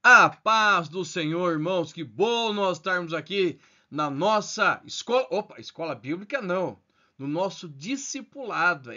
A paz do Senhor, irmãos, que bom nós estarmos aqui na nossa escola, escola bíblica não, no nosso discipulado.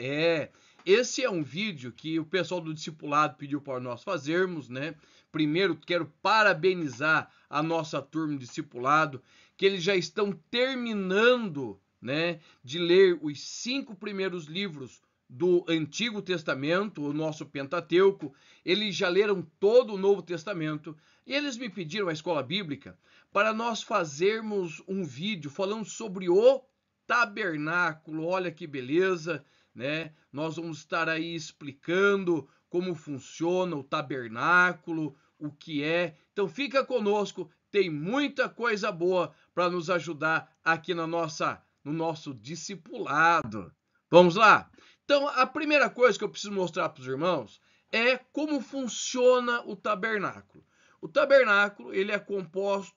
Esse é um vídeo que o pessoal do discipulado pediu para nós fazermos, né? Primeiro, quero parabenizar a nossa turma de discipulado, que eles já estão terminando, né, de ler os 5 primeiros livros do Antigo Testamento, o nosso Pentateuco. Eles já leram todo o Novo Testamento e eles me pediram a escola bíblica para nós fazermos um vídeo falando sobre o tabernáculo. Olha que beleza, né? Nós vamos estar aí explicando como funciona o tabernáculo, o que é. Então fica conosco, tem muita coisa boa para nos ajudar aqui no nosso discipulado. Vamos lá? Então, a primeira coisa que eu preciso mostrar para os irmãos é como funciona o tabernáculo. O tabernáculo ele é composto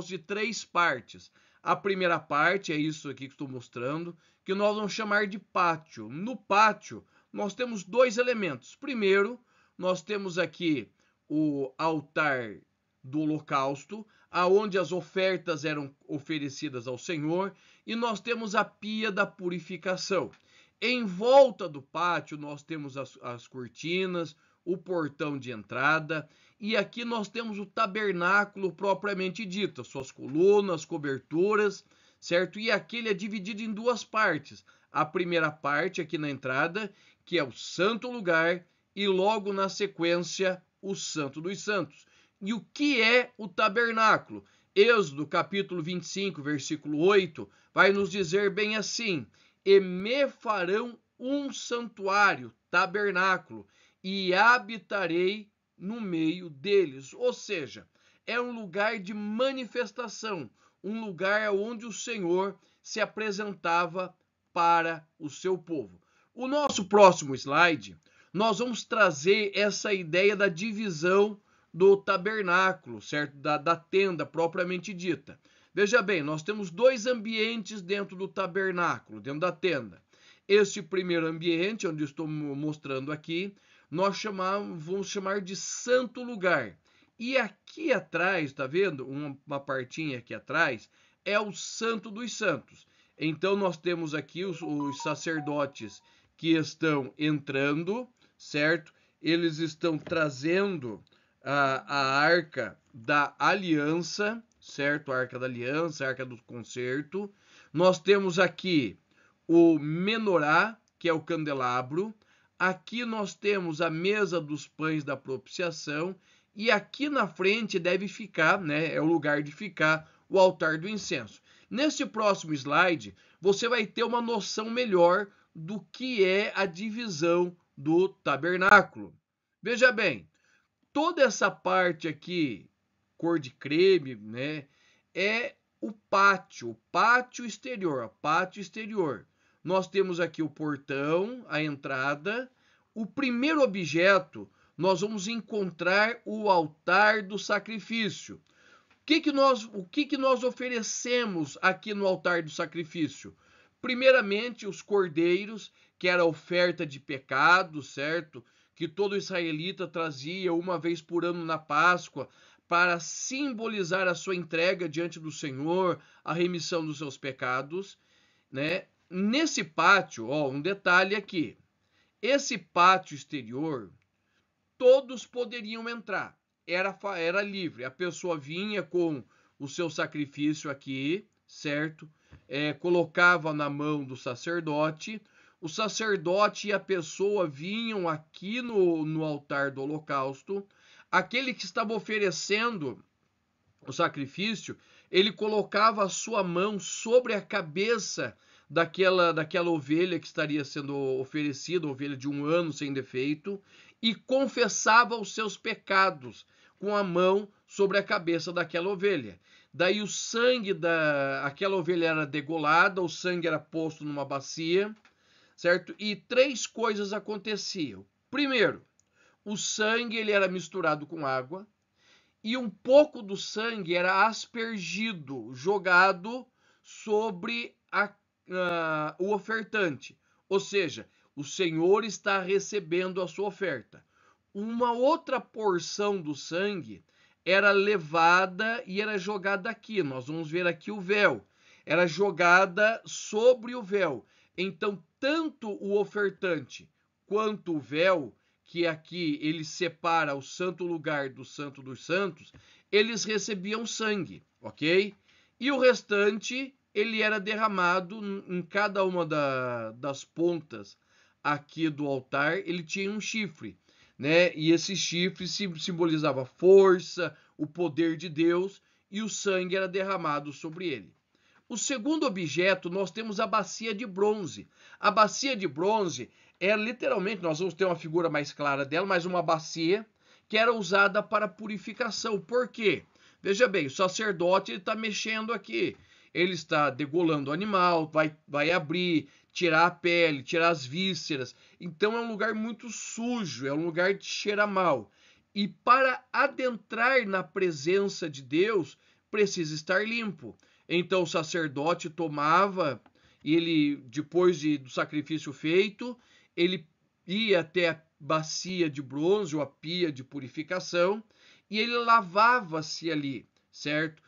de 3 partes. A primeira parte é isso aqui que estou mostrando, que nós vamos chamar de pátio. No pátio, nós temos 2 elementos. Primeiro, nós temos aqui o altar do holocausto, aonde as ofertas eram oferecidas ao Senhor, e nós temos a pia da purificação. Em volta do pátio nós temos as cortinas, o portão de entrada, e aqui nós temos o tabernáculo propriamente dito, suas colunas, coberturas, certo? E aqui ele é dividido em 2 partes. A primeira parte aqui na entrada, que é o santo lugar, e logo na sequência o santo dos santos. E o que é o tabernáculo? Êxodo capítulo 25, versículo 8, vai nos dizer bem assim: e me farão um santuário, tabernáculo, e habitarei no meio deles. Ou seja, é um lugar de manifestação, um lugar onde o Senhor se apresentava para o seu povo. O nosso próximo slide, nós vamos trazer essa ideia da divisão do tabernáculo, certo? Da tenda propriamente dita. Veja bem, nós temos 2 ambientes dentro do tabernáculo, dentro da tenda. Este primeiro ambiente, onde estou mostrando aqui, nós vamos chamar de santo lugar. E aqui atrás, tá vendo? Uma partinha aqui atrás, é o santo dos santos. Então nós temos aqui os sacerdotes que estão entrando, certo? Eles estão trazendo a arca da aliança, certo? A arca da aliança, a arca do concerto. Nós temos aqui o menorá, que é o candelabro. Aqui nós temos a mesa dos pães da propiciação. E aqui na frente deve ficar, né? É o lugar de ficar o altar do incenso. Neste próximo slide, você vai ter uma noção melhor do que é a divisão do tabernáculo. Veja bem, toda essa parte aqui, cor de creme, né, é o pátio exterior, pátio exterior. Nós temos aqui o portão, a entrada. O primeiro objeto, nós vamos encontrar o altar do sacrifício. O que nós oferecemos aqui no altar do sacrifício? Primeiramente, os cordeiros, que era a oferta de pecado, certo? Que todo israelita trazia uma vez por ano na Páscoa, para simbolizar a sua entrega diante do Senhor, a remissão dos seus pecados, né? Nesse pátio, ó, um detalhe aqui. Esse pátio exterior, todos poderiam entrar. Era livre. A pessoa vinha com o seu sacrifício aqui, certo? Colocava na mão do sacerdote. O sacerdote e a pessoa vinham aqui no altar do holocausto. Aquele que estava oferecendo o sacrifício, ele colocava a sua mão sobre a cabeça daquela ovelha que estaria sendo oferecida, ovelha de 1 ano sem defeito, e confessava os seus pecados com a mão sobre a cabeça daquela ovelha. Daí o sangue daquela ovelha era degolada, o sangue era posto numa bacia, certo? E 3 coisas aconteciam. Primeiro, o sangue ele era misturado com água, e um pouco do sangue era aspergido, jogado sobre o ofertante. Ou seja, o Senhor está recebendo a sua oferta. Uma outra porção do sangue era levada e era jogada aqui. Nós vamos ver aqui o véu. Era jogada sobre o véu. Então, tanto o ofertante quanto o véu, que aqui ele separa o santo lugar do santo dos santos, eles recebiam sangue, ok? E o restante, ele era derramado em cada uma das pontas aqui do altar, ele tinha um chifre, né? E esse chifre simbolizava força, o poder de Deus, e o sangue era derramado sobre ele. O segundo objeto, nós temos a bacia de bronze. A bacia de bronze é literalmente, nós vamos ter uma figura mais clara dela, mas uma bacia que era usada para purificação. Por quê? Veja bem, o sacerdote está mexendo aqui. Ele está degolando o animal, vai abrir, tirar a pele, tirar as vísceras. Então é um lugar muito sujo, é um lugar que cheira mal. E para adentrar na presença de Deus, precisa estar limpo. Então o sacerdote tomava, e ele, depois do sacrifício feito, ele ia até a bacia de bronze, ou a pia de purificação, e ele lavava-se ali, certo?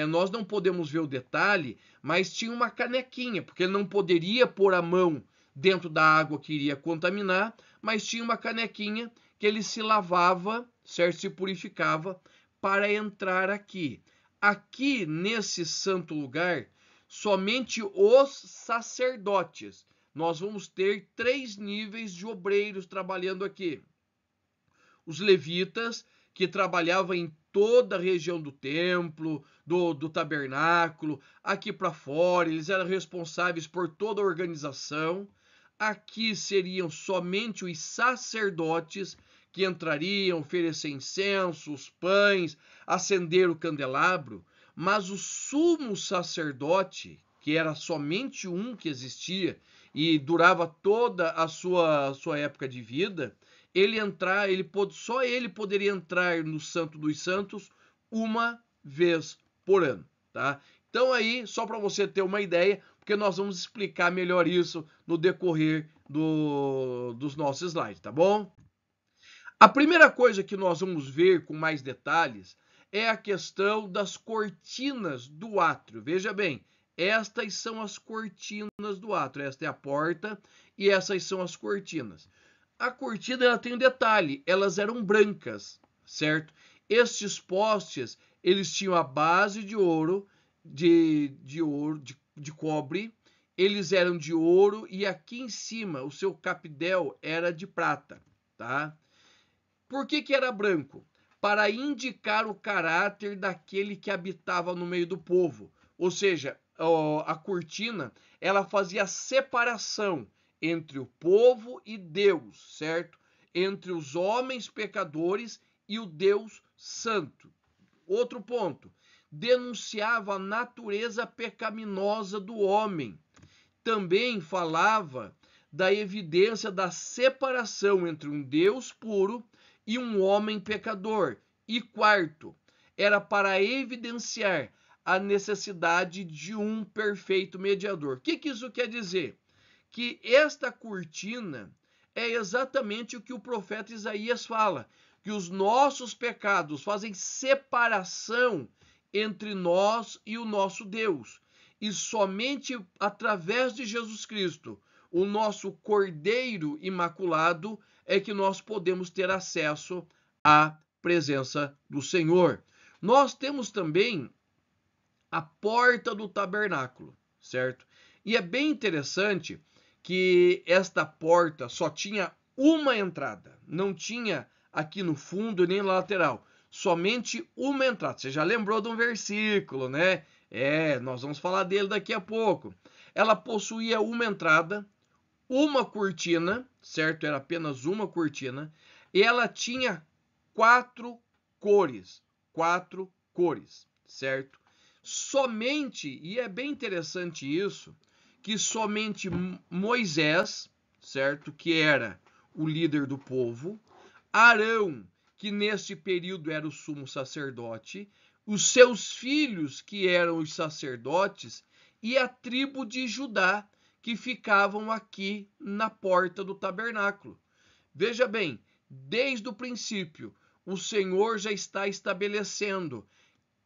Nós não podemos ver o detalhe, mas tinha uma canequinha, porque ele não poderia pôr a mão dentro da água que iria contaminar, mas tinha uma canequinha que ele se lavava, certo? Se purificava para entrar aqui. Aqui nesse santo lugar, somente os sacerdotes. Nós vamos ter 3 níveis de obreiros trabalhando aqui. Os levitas, que trabalhavam em toda a região do templo, do tabernáculo, aqui para fora, eles eram responsáveis por toda a organização. Aqui seriam somente os sacerdotes que entrariam, oferecer incenso, os pães, acender o candelabro, mas o sumo sacerdote, que era somente um que existia e durava toda a sua época de vida, só ele poderia entrar no Santo dos Santos uma vez por ano, tá? Então aí, só para você ter uma ideia, porque nós vamos explicar melhor isso no decorrer dos nossos slides, tá bom? A primeira coisa que nós vamos ver com mais detalhes é a questão das cortinas do átrio. Veja bem, estas são as cortinas do átrio. Esta é a porta e essas são as cortinas. A cortina ela tem um detalhe, elas eram brancas, certo? Estes postes, eles tinham a base de ouro, de cobre, eles eram de ouro e aqui em cima o seu capitel era de prata, tá? Por que era branco? Para indicar o caráter daquele que habitava no meio do povo. Ou seja, a cortina, ela fazia a separação entre o povo e Deus, certo? Entre os homens pecadores e o Deus santo. Outro ponto, denunciava a natureza pecaminosa do homem. Também falava da evidência da separação entre um Deus puro e um homem pecador. E quarto, era para evidenciar a necessidade de um perfeito mediador. O que isso quer dizer? Que esta cortina é exatamente o que o profeta Isaías fala, que os nossos pecados fazem separação entre nós e o nosso Deus. E somente através de Jesus Cristo, o nosso Cordeiro Imaculado, é que nós podemos ter acesso à presença do Senhor. Nós temos também a porta do tabernáculo, certo? E é bem interessante que esta porta só tinha uma entrada, não tinha aqui no fundo nem na lateral, somente uma entrada. Você já lembrou de um versículo, né? Nós vamos falar dele daqui a pouco. Ela possuía uma entrada, uma cortina, certo? Era apenas uma cortina, e ela tinha 4 cores, certo? Somente, e é bem interessante isso, que somente Moisés, certo? Que era o líder do povo, Arão, que neste período era o sumo sacerdote, os seus filhos, que eram os sacerdotes, e a tribo de Judá, que ficavam aqui na porta do tabernáculo. Veja bem, desde o princípio, o Senhor já está estabelecendo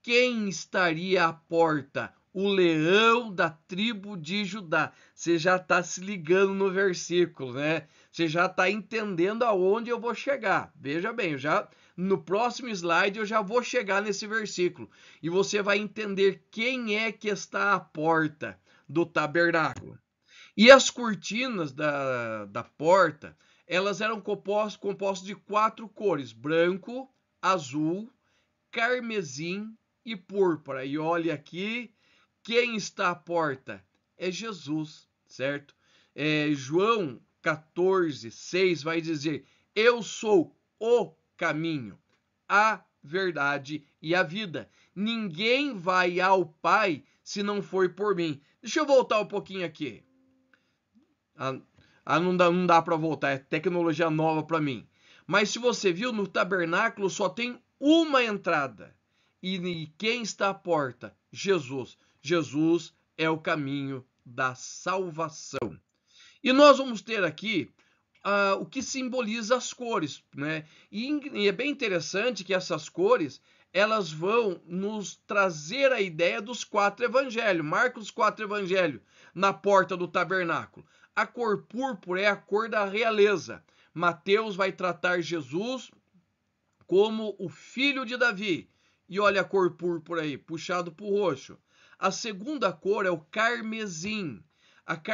quem estaria à porta. O leão da tribo de Judá. Você já está se ligando no versículo, né? Você já está entendendo aonde eu vou chegar. Veja bem, no próximo slide eu já vou chegar nesse versículo. E você vai entender quem é que está à porta do tabernáculo. E as cortinas da porta, elas eram compostas de 4 cores: branco, azul, carmesim e púrpura. E olha aqui, quem está à porta? É Jesus, certo? João 14:6 vai dizer: eu sou o caminho, a verdade e a vida. Ninguém vai ao Pai se não for por mim. Deixa eu voltar um pouquinho aqui. Não dá para voltar, é tecnologia nova para mim. Mas se você viu, no tabernáculo só tem uma entrada. E quem está à porta? Jesus. Jesus é o caminho da salvação. E nós vamos ter aqui o que simboliza as cores, né? E é bem interessante que essas cores, elas vão nos trazer a ideia dos 4 evangelhos. Marca os 4 evangelhos na porta do tabernáculo. A cor púrpura é a cor da realeza. Mateus vai tratar Jesus como o filho de Davi. E olha a cor púrpura aí, puxado para o roxo. A segunda cor é o carmesim.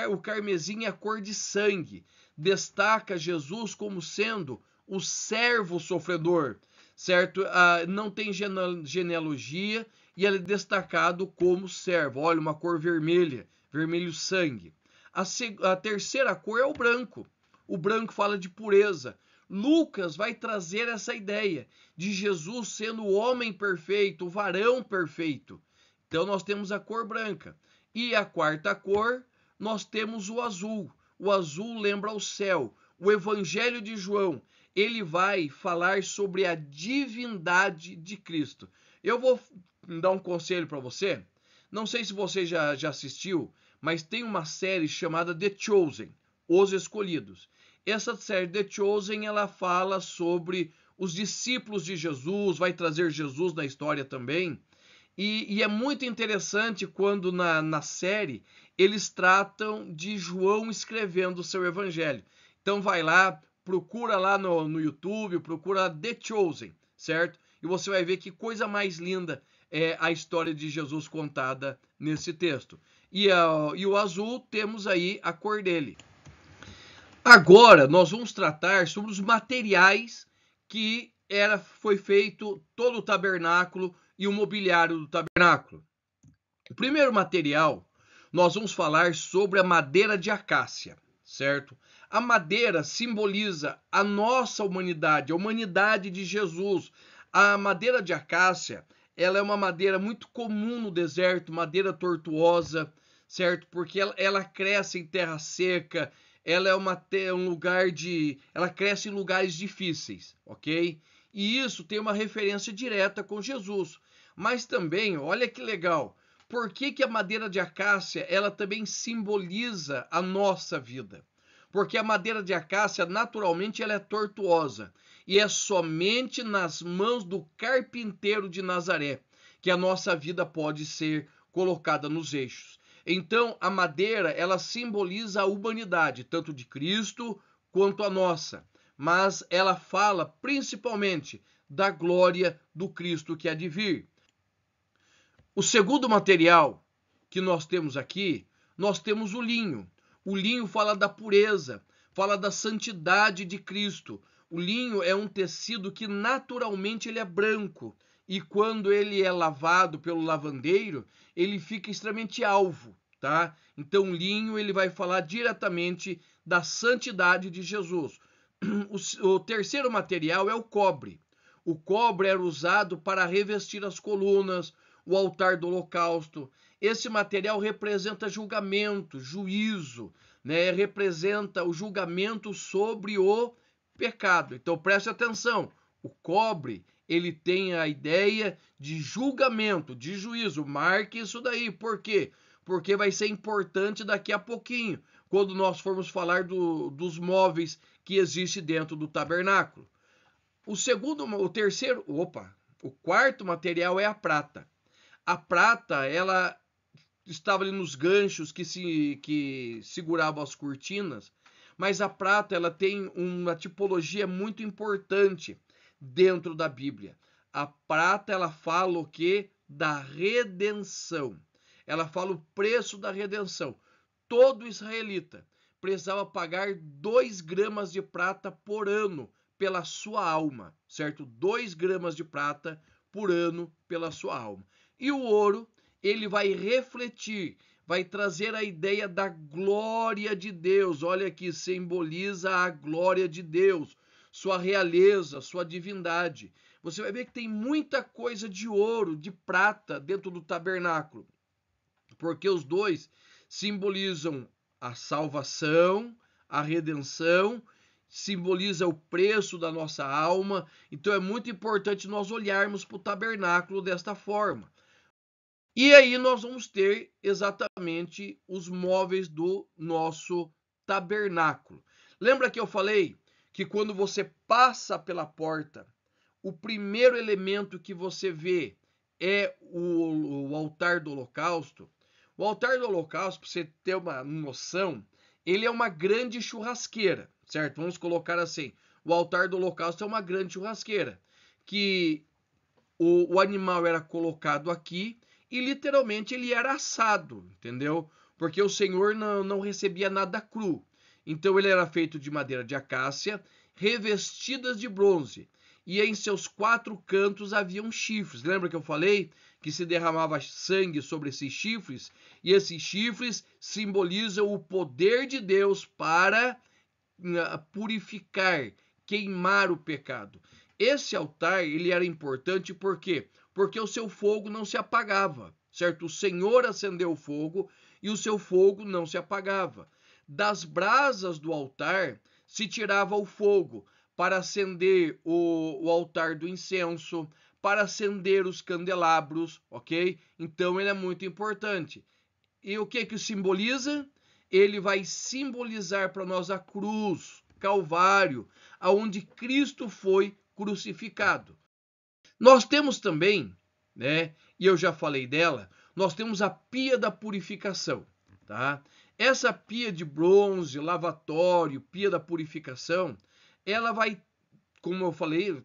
O carmesim é a cor de sangue. Destaca Jesus como sendo o servo sofredor, certo? Não tem genealogia e ele é destacado como servo. Olha, uma cor vermelha, vermelho sangue. A terceira cor é o branco. O branco fala de pureza. Lucas vai trazer essa ideia de Jesus sendo o homem perfeito, o varão perfeito. Então nós temos a cor branca. E a quarta cor, nós temos o azul. O azul lembra o céu. O Evangelho de João, ele vai falar sobre a divindade de Cristo. Eu vou dar um conselho para você. Não sei se você já assistiu, mas tem uma série chamada The Chosen, Os Escolhidos. Essa série The Chosen, ela fala sobre os discípulos de Jesus, vai trazer Jesus na história também. E é muito interessante quando na série eles tratam de João escrevendo o seu evangelho. Então vai lá, procura lá no YouTube, procura The Chosen, certo? E você vai ver que coisa mais linda é a história de Jesus contada nesse texto. E o azul, temos aí a cor dele. Agora nós vamos tratar sobre os materiais que foi feito todo o tabernáculo e o mobiliário do tabernáculo. O primeiro material, nós vamos falar sobre a madeira de acácia, certo? A madeira simboliza a nossa humanidade, a humanidade de Jesus. A madeira de acácia, ela é uma madeira muito comum no deserto, madeira tortuosa, certo? Porque ela cresce em terra seca, ela é um lugar ela cresce em lugares difíceis, ok? E isso tem uma referência direta com Jesus. Mas também, olha que legal, por que a madeira de acácia, ela também simboliza a nossa vida? Porque a madeira de acácia, naturalmente, ela é tortuosa. E é somente nas mãos do carpinteiro de Nazaré que a nossa vida pode ser colocada nos eixos. Então, a madeira, ela simboliza a humanidade, tanto de Cristo quanto a nossa. Mas ela fala principalmente da glória do Cristo que há de vir. O segundo material que nós temos aqui, nós temos o linho. O linho fala da pureza, fala da santidade de Cristo. O linho é um tecido que naturalmente ele é branco. E quando ele é lavado pelo lavandeiro, ele fica extremamente alvo, tá? Então o linho ele vai falar diretamente da santidade de Jesus. O terceiro material é o cobre. O cobre era usado para revestir as colunas, o altar do holocausto. Esse material representa julgamento, juízo, né? Representa o julgamento sobre o pecado. Então preste atenção, o cobre ele tem a ideia de julgamento, de juízo. Marque isso daí. Por quê? Porque vai ser importante daqui a pouquinho, quando nós formos falar dos móveis que existem dentro do tabernáculo. O quarto material é a prata. A prata, ela estava ali nos ganchos que seguravam as cortinas, mas a prata, ela tem uma tipologia muito importante dentro da Bíblia. A prata, ela fala o quê? Da redenção. Ela fala o preço da redenção. Todo israelita precisava pagar 2 gramas de prata por ano pela sua alma, certo? 2 gramas de prata por ano pela sua alma. E o ouro, ele vai refletir, vai trazer a ideia da glória de Deus. Olha que simboliza a glória de Deus, sua realeza, sua divindade. Você vai ver que tem muita coisa de ouro, de prata dentro do tabernáculo, porque os dois simbolizam a salvação, a redenção, simboliza o preço da nossa alma. Então é muito importante nós olharmos para o tabernáculo desta forma. E aí nós vamos ter exatamente os móveis do nosso tabernáculo. Lembra que eu falei que quando você passa pela porta, o primeiro elemento que você vê é o altar do holocausto? O altar do holocausto, para você ter uma noção, ele é uma grande churrasqueira, certo? Vamos colocar assim, o altar do holocausto é uma grande churrasqueira, que o animal era colocado aqui e literalmente ele era assado, entendeu? Porque o Senhor não recebia nada cru. Então ele era feito de madeira de acácia, revestidas de bronze. E em seus 4 cantos haviam chifres. Lembra que eu falei que se derramava sangue sobre esses chifres? E esses chifres simbolizam o poder de Deus para purificar, queimar o pecado. Esse altar, ele era importante por quê? Porque o seu fogo não se apagava, certo? O Senhor acendeu o fogo e o seu fogo não se apagava. Das brasas do altar se tirava o fogo para acender o altar do incenso, para acender os candelabros, ok? Então ele é muito importante. E o que simboliza? Ele vai simbolizar para nós a cruz, Calvário, aonde Cristo foi crucificado. Nós temos também, né, e eu já falei dela, nós temos a pia da purificação, tá? Essa pia de bronze, lavatório, pia da purificação, ela vai, como eu falei,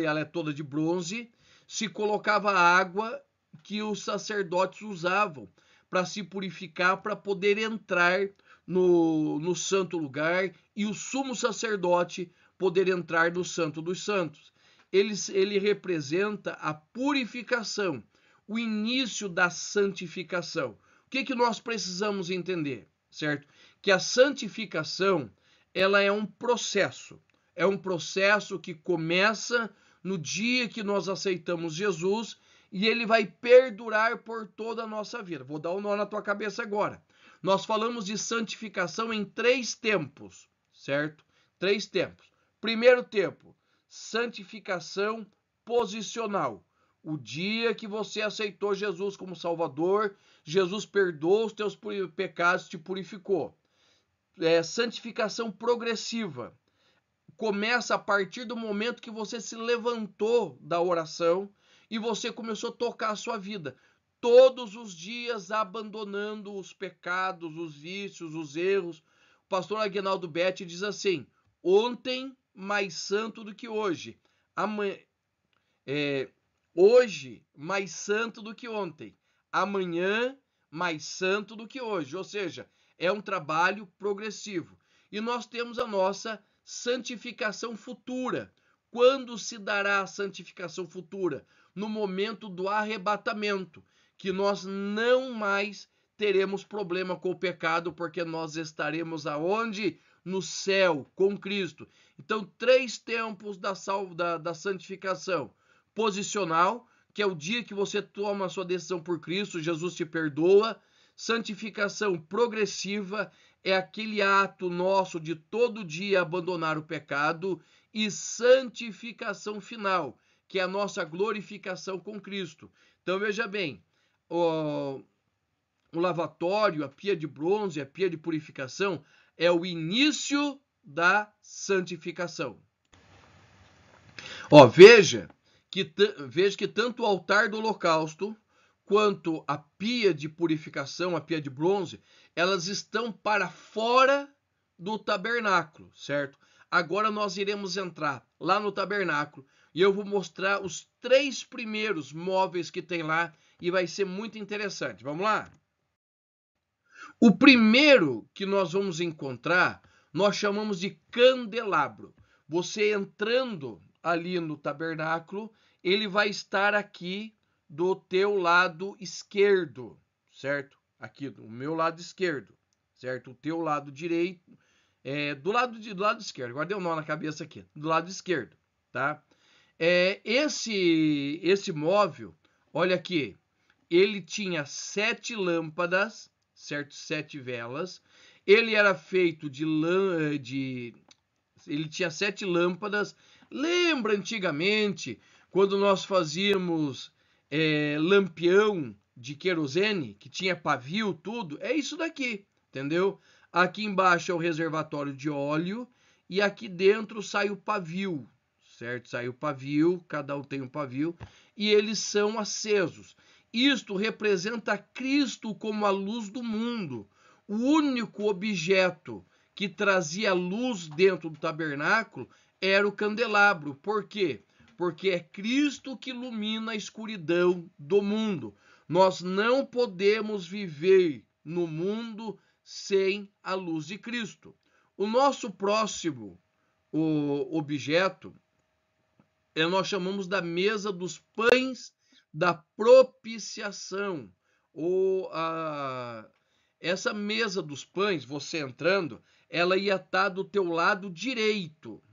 ela é toda de bronze, se colocava água que os sacerdotes usavam para se purificar, para poder entrar no santo lugar e o sumo sacerdote poder entrar no Santo dos Santos. Ele representa a purificação, o início da santificação. O que nós precisamos entender, certo? Que a santificação, ela é um processo que começa no dia que nós aceitamos Jesus e ele vai perdurar por toda a nossa vida. Vou dar um nó na tua cabeça agora. Nós falamos de santificação em 3 tempos, certo? 3 tempos. Primeiro tempo, santificação posicional. O dia que você aceitou Jesus como Salvador, Jesus perdoou os teus pecados, te purificou. Santificação progressiva. Começa a partir do momento que você se levantou da oração e você começou a tocar a sua vida. Todos os dias abandonando os pecados, os vícios, os erros. O pastor Aguinaldo Betti diz assim: ontem mais santo do que hoje. Hoje mais santo do que ontem. Amanhã mais santo do que hoje. Ou seja, é um trabalho progressivo. E nós temos a nossa santificação futura. Quando se dará a santificação futura? No momento do arrebatamento, que nós não mais teremos problema com o pecado, porque nós estaremos aonde? No céu, com Cristo. Então, 3 tempos da santificação. Posicional, que é o dia que você toma a sua decisão por Cristo, Jesus te perdoa. Santificação progressiva é aquele ato nosso de todo dia abandonar o pecado. E santificação final, que é a nossa glorificação com Cristo. Então veja bem, o lavatório, a pia de bronze, a pia de purificação é o início da santificação. Ó, veja que tanto o altar do holocausto quanto a pia de purificação, a pia de bronze, elas estão para fora do tabernáculo, certo? Agora nós iremos entrar lá no tabernáculo e eu vou mostrar os 3 primeiros móveis que tem lá e vai ser muito interessante. Vamos lá? O primeiro que nós vamos encontrar, nós chamamos de candelabro. Você entrando ali no tabernáculo, ele vai estar aqui do teu lado esquerdo, certo? Aqui do meu lado esquerdo, certo? O teu lado direito, do lado esquerdo. Agora deu um nó na cabeça aqui, do lado esquerdo, tá? Esse móvel, olha aqui, ele tinha 7 lâmpadas, certo? 7 velas. Ele era feito ele tinha 7 lâmpadas. Lembra antigamente quando nós fazíamos lampião de querosene, que tinha pavio, tudo? É isso daqui, entendeu? Aqui embaixo é o reservatório de óleo e aqui dentro sai o pavio, certo? Sai o pavio, cada um tem um pavio e eles são acesos. Isto representa Cristo como a luz do mundo, o único objeto que trazia luz dentro do tabernáculo era o candelabro. Por quê? Porque é Cristo que ilumina a escuridão do mundo. Nós não podemos viver no mundo sem a luz de Cristo. O nosso próximo objeto nós chamamos da mesa dos pães da propiciação. Essa mesa dos pães, você entrando, ela ia estar do teu lado direito,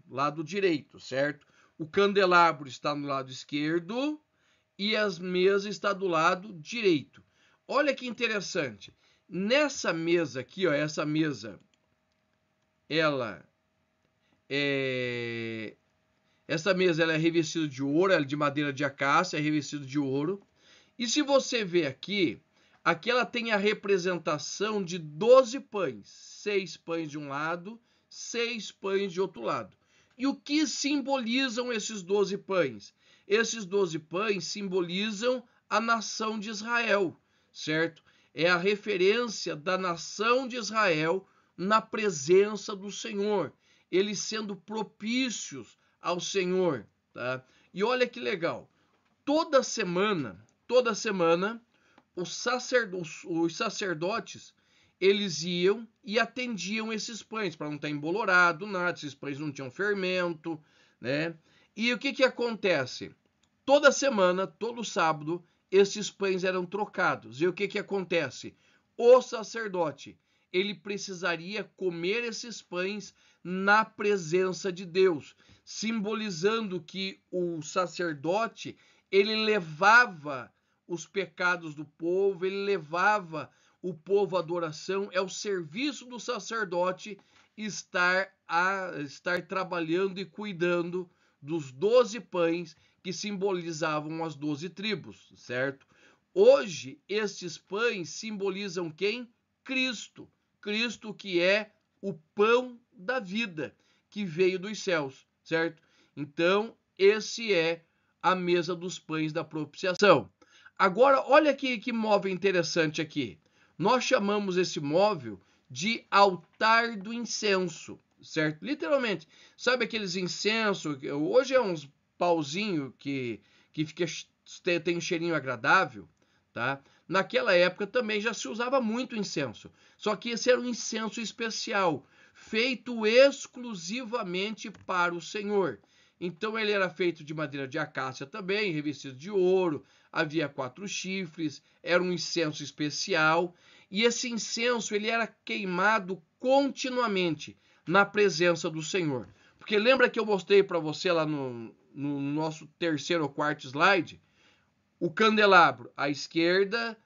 certo? O candelabro está no lado esquerdo e as mesas estão do lado direito. Olha que interessante. Nessa mesa aqui, ó, essa mesa, essa mesa ela é revestida de ouro, ela é de madeira de acácia, é revestida de ouro. E se você ver aqui ela tem a representação de 12 pães. 6 pães de um lado, 6 pães de outro lado. E o que simbolizam esses 12 pães? Esses 12 pães simbolizam a nação de Israel, certo? É a referência da nação de Israel na presença do Senhor. Eles sendo propícios ao Senhor, tá? E olha que legal. Toda semana, os sacerdotes, eles iam e atendiam esses pães, para não estar embolorado, nada, esses pães não tinham fermento, né? E o que acontece? Toda semana, todo sábado, esses pães eram trocados. E o que acontece? O sacerdote, ele precisaria comer esses pães na presença de Deus, simbolizando que o sacerdote, ele levava os pecados do povo, ele levava o povo à adoração. É o serviço do sacerdote estar trabalhando e cuidando dos 12 pães que simbolizavam as 12 tribos, certo? Hoje, estes pães simbolizam quem? Cristo. Cristo que é o pão da vida, que veio dos céus, certo? Então, esse é a mesa dos pães da propiciação. Agora, olha que móvel interessante aqui. Nós chamamos esse móvel de altar do incenso, certo? Literalmente. Sabe aqueles incensos? Hoje é uns pauzinho que tem um cheirinho agradável, tá? Naquela época também já se usava muito incenso. Só que esse era um incenso especial, feito exclusivamente para o Senhor. Então ele era feito de madeira de acácia também, revestido de ouro, havia 4 chifres, era um incenso especial. E esse incenso ele era queimado continuamente na presença do Senhor. Porque lembra que eu mostrei para você lá no nosso terceiro ou quarto slide? O candelabro à esquerda,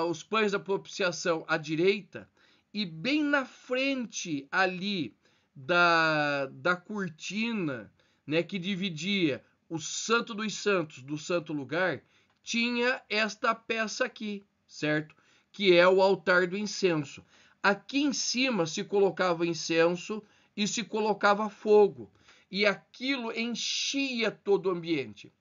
os pães da propiciação à direita, e bem na frente ali da cortina, né, que dividia o Santo dos Santos do Santo Lugar, tinha esta peça aqui, certo? Que é o altar do incenso. Aqui em cima se colocava incenso e se colocava fogo. e aquilo enchia todo o ambiente,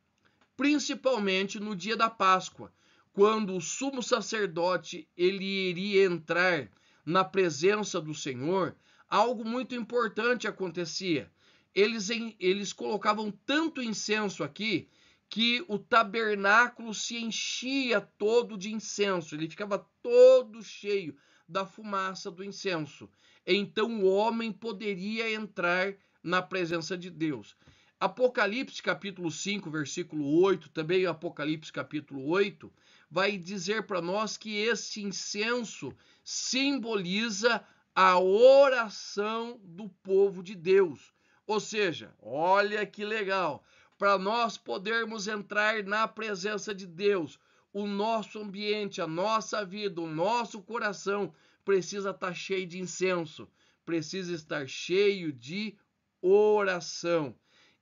principalmente no dia da Páscoa, quando o sumo sacerdote ele iria entrar na presença do Senhor. Algo muito importante acontecia. Eles colocavam tanto incenso aqui que o tabernáculo se enchia todo de incenso, ele ficava todo cheio da fumaça do incenso. Então o homem poderia entrar na presença de Deus. Apocalipse capítulo 5, versículo 8, também Apocalipse capítulo 8, vai dizer para nós que esse incenso simboliza a oração do povo de Deus. Ou seja, olha que legal, para nós podermos entrar na presença de Deus, o nosso ambiente, a nossa vida, o nosso coração precisa estar cheio de incenso, precisa estar cheio de oração.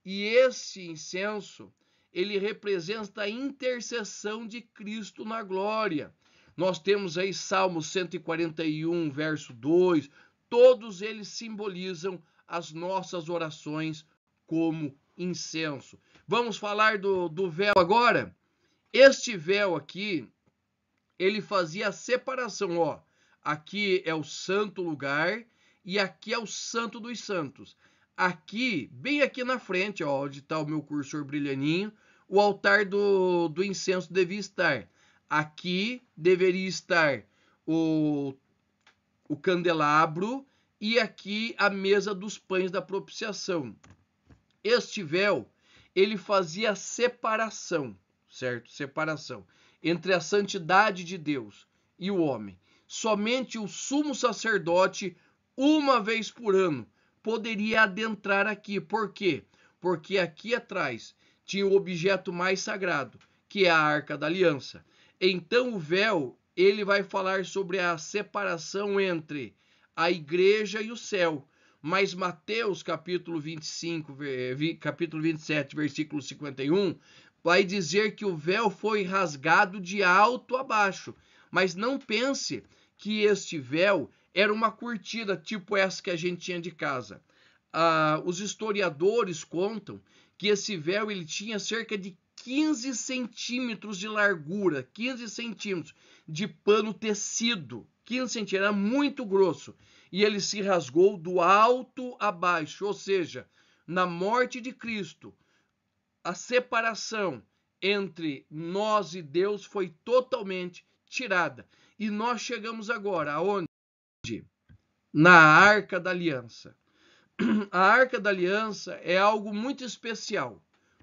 E esse incenso, ele representa a intercessão de Cristo na glória. Nós temos aí Salmo 141, verso 2, todos eles simbolizam as nossas orações como incenso. Vamos falar do véu agora? Este véu aqui, ele fazia a separação, ó. Aqui é o santo lugar e aqui é o santo dos santos. Aqui, bem aqui na frente, ó, onde está o meu cursor brilhaninho, o altar do incenso devia estar. Aqui deveria estar o candelabro e aqui a mesa dos pães da propiciação. Este véu, ele fazia a separação, certo? Separação entre a santidade de Deus e o homem. Somente o sumo sacerdote, uma vez por ano, poderia adentrar aqui. Por quê? Porque aqui atrás tinha o objeto mais sagrado, que é a Arca da Aliança. Então o véu, ele vai falar sobre a separação entre a igreja e o céu. Mas Mateus capítulo 25, capítulo 27, versículo 51, vai dizer que o véu foi rasgado de alto a baixo. Mas não pense que este véu era uma cortina tipo essa que a gente tinha de casa. Os historiadores contam que esse véu ele tinha cerca de 15 centímetros de largura, 15 centímetros de pano tecido, 15 centímetros, era muito grosso. E ele se rasgou do alto a baixo, ou seja, na morte de Cristo, a separação entre nós e Deus foi totalmente tirada. E nós chegamos agora aonde? Na Arca da Aliança. A Arca da Aliança é algo muito especial.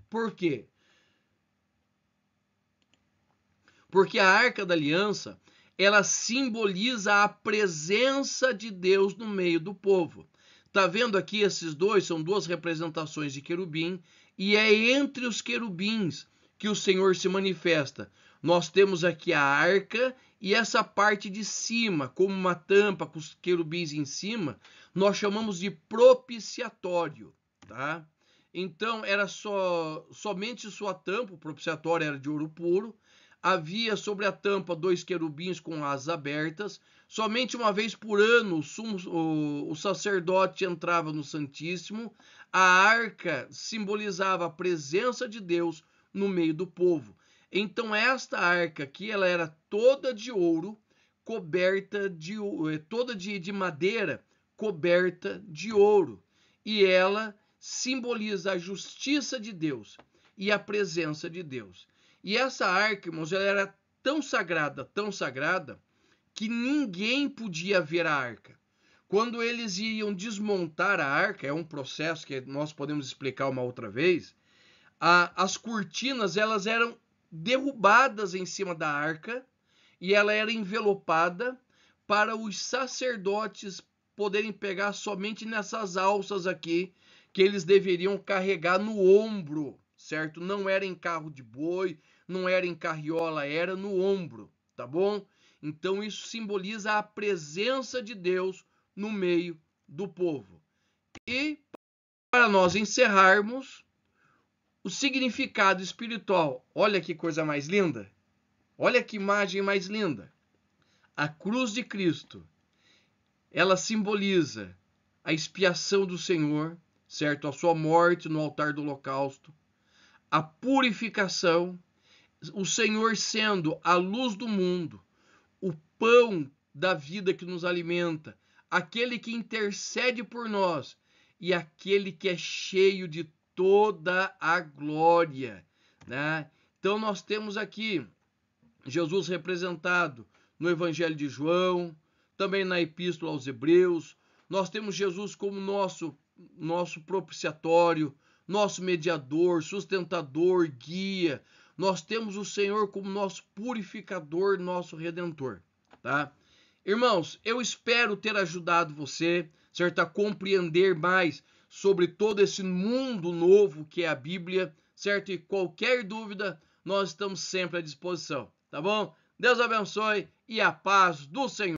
Por quê? Porque a Arca da Aliança, ela simboliza a presença de Deus no meio do povo. Tá vendo aqui esses dois? São duas representações de querubim, e é entre os querubins que o Senhor se manifesta. Nós temos aqui a arca e essa parte de cima, como uma tampa com os querubins em cima, nós chamamos de propiciatório, tá? Então era somente sua tampa, o propiciatório era de ouro puro. Havia sobre a tampa 2 querubins com asas abertas. Somente uma vez por ano o sacerdote entrava no Santíssimo. A arca simbolizava a presença de Deus no meio do povo. Então esta arca aqui, ela era toda de ouro, coberta toda de madeira, coberta de ouro. E ela simboliza a justiça de Deus e a presença de Deus. E essa arca, irmãos, ela era tão sagrada, que ninguém podia ver a arca. Quando eles iam desmontar a arca, é um processo que nós podemos explicar uma outra vez, as cortinas elas eram derrubadas em cima da arca e ela era envelopada para os sacerdotes poderem pegar somente nessas alças aqui, que eles deveriam carregar no ombro, certo? Não era em carro de boi, não era em carriola, era no ombro, tá bom? Então isso simboliza a presença de Deus no meio do povo. E para nós encerrarmos, o significado espiritual, olha que coisa mais linda, olha que imagem mais linda. A cruz de Cristo, ela simboliza a expiação do Senhor, certo? A sua morte no altar do holocausto, a purificação, o Senhor sendo a luz do mundo, o pão da vida que nos alimenta, aquele que intercede por nós e aquele que é cheio de toda a glória, né? Então nós temos aqui Jesus representado no Evangelho de João, também na Epístola aos Hebreus. Nós temos Jesus como nosso propiciatório, nosso mediador, sustentador, guia. Nós temos o Senhor como nosso purificador, nosso redentor, tá? Irmãos, eu espero ter ajudado você, certo, a compreender mais sobre todo esse mundo novo que é a Bíblia, certo? E qualquer dúvida, nós estamos sempre à disposição, tá bom? Deus abençoe e a paz do Senhor.